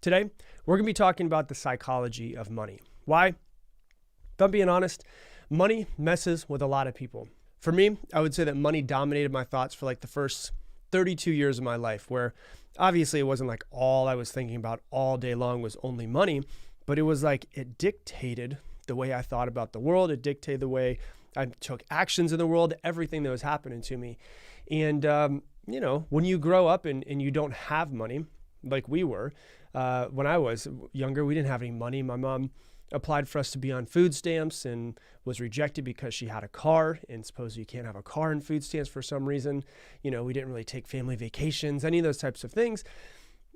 Today, we're going to be talking about the psychology of money. Why? If I'm being honest, money messes with a lot of people. For me, I would say that money dominated my thoughts for like the first 32 years of my life, where obviously it wasn't like all I was thinking about all day long was only money, but it was like it dictated the way I thought about the world. It dictated the way I took actions in the world, everything that was happening to me. And, when you grow up and you don't have money, like we were, when I was younger, we didn't have any money. My mom applied for us to be on food stamps and was rejected because she had a car, and supposedly you can't have a car in food stamps for some reason. We didn't really take family vacations, any of those types of things.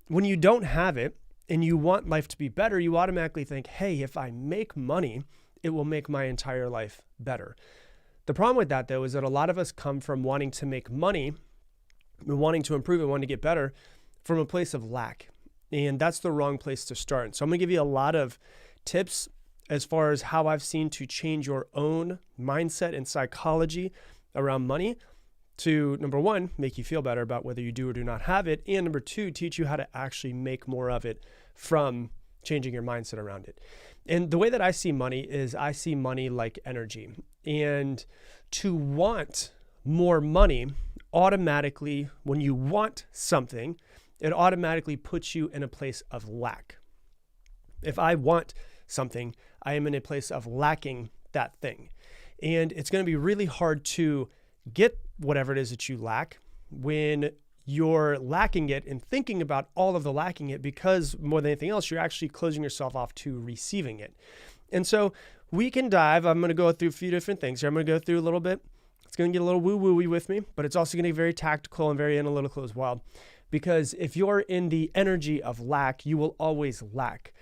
When you don't have it and you want life to be better, you automatically think, hey, if I make money, it will make my entire life better. The problem with that, though, is that a lot of us come from wanting to make money, wanting to improve and wanting to get better from a place of lack. And that's the wrong place to start. So I'm going to give you a lot of tips as far as how I've seen to change your own mindset and psychology around money to, number one, make you feel better about whether you do or do not have it. And number two, teach you how to actually make more of it from changing your mindset around it. And the way that I see money is I see money like energy. And to want more money automatically, when you want something, it automatically puts you in a place of lack. If I want something, I am in a place of lacking that thing. And it's going to be really hard to get whatever it is that you lack when you're lacking it and thinking about all of the lacking it, because more than anything else, you're actually closing yourself off to receiving it. And so we can dive. I'm going to go through a few different things here. I'm going to go through a little bit. It's going to get a little woo-woo-y with me, but it's also going to be very tactical and very analytical as well. Because if you're in the energy of lack, you will always lack.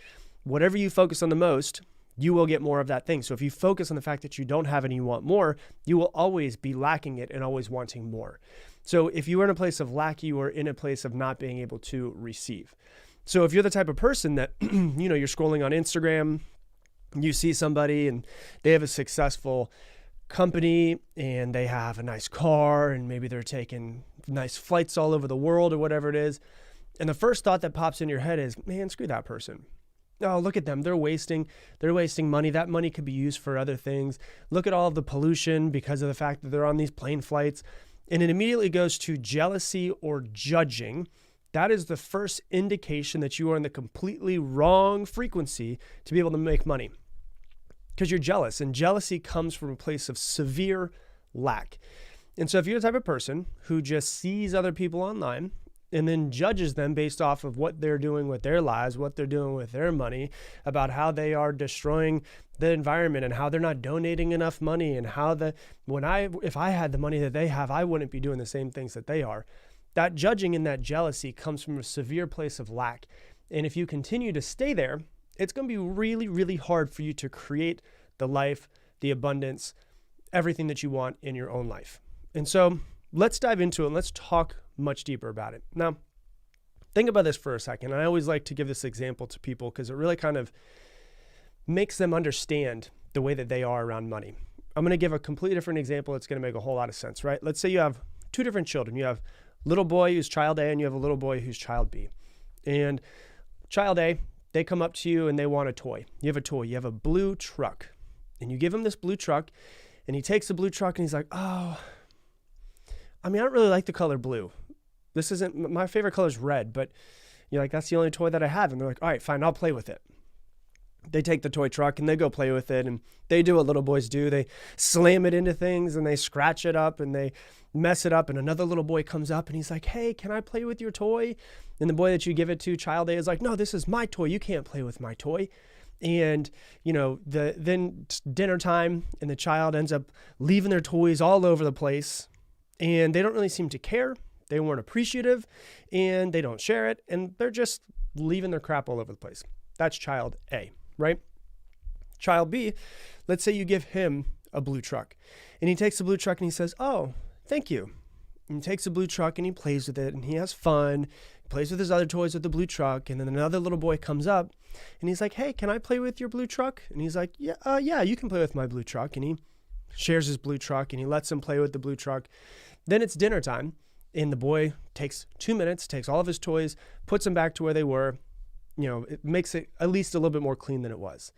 Whatever you focus on the most, you will get more of that thing. So if you focus on the fact that you don't have it and you want more, you will always be lacking it and always wanting more. So if you are in a place of lack, you are in a place of not being able to receive. So if you're the type of person that, you're scrolling on Instagram, you see somebody and they have a successful company and they have a nice car and maybe they're taking nice flights all over the world or whatever it is. And the first thought that pops in your head is, man, screw that person. Oh, look at them. They're wasting money. That money could be used for other things. Look at all of the pollution because of the fact that they're on these plane flights. And it immediately goes to jealousy or judging. That is the first indication that you are in the completely wrong frequency to be able to make money. Because you're jealous, and jealousy comes from a place of severe lack. And so if you're the type of person who just sees other people online and then judges them based off of what they're doing with their lives, what they're doing with their money, about how they are destroying the environment and how they're not donating enough money, and how if I had the money that they have, I wouldn't be doing the same things that they are. That judging and that jealousy comes from a severe place of lack. And if you continue to stay there, it's going to be really, really hard for you to create the life, the abundance, everything that you want in your own life. And so let's dive into it and let's talk much deeper about it. Now, think about this for a second. I always like to give this example to people because it really kind of makes them understand the way that they are around money. I'm going to give a completely different example. It's going to make a whole lot of sense, right? Let's say you have two different children. You have little boy who's child A and you have a little boy who's child B. And child A, they come up to you and they want a toy. You have a toy. You have a blue truck. And you give him this blue truck and he takes the blue truck and he's like, oh, I don't really like the color blue. This isn't, my favorite color is red, but you're like, that's the only toy that I have. And they're like, all right, fine, I'll play with it. They take the toy truck and they go play with it and they do what little boys do. They slam it into things and they scratch it up and they mess it up. And another little boy comes up and he's like, hey, can I play with your toy? And the boy that you give it to, child A, is like, no, this is my toy. You can't play with my toy. And, then dinner time and the child ends up leaving their toys all over the place and they don't really seem to care. They weren't appreciative and they don't share it. And they're just leaving their crap all over the place. That's child A, right? Child B, let's say you give him a blue truck and he takes the blue truck and he says, oh, thank you. And he takes the blue truck and he plays with it and he has fun. He plays with his other toys with the blue truck. And then another little boy comes up and he's like, hey, can I play with your blue truck? And he's like, yeah, you can play with my blue truck. And he shares his blue truck and he lets him play with the blue truck. Then it's dinner time and the boy takes 2 minutes, takes all of his toys, puts them back to where they were, it makes it at least a little bit more clean than it was.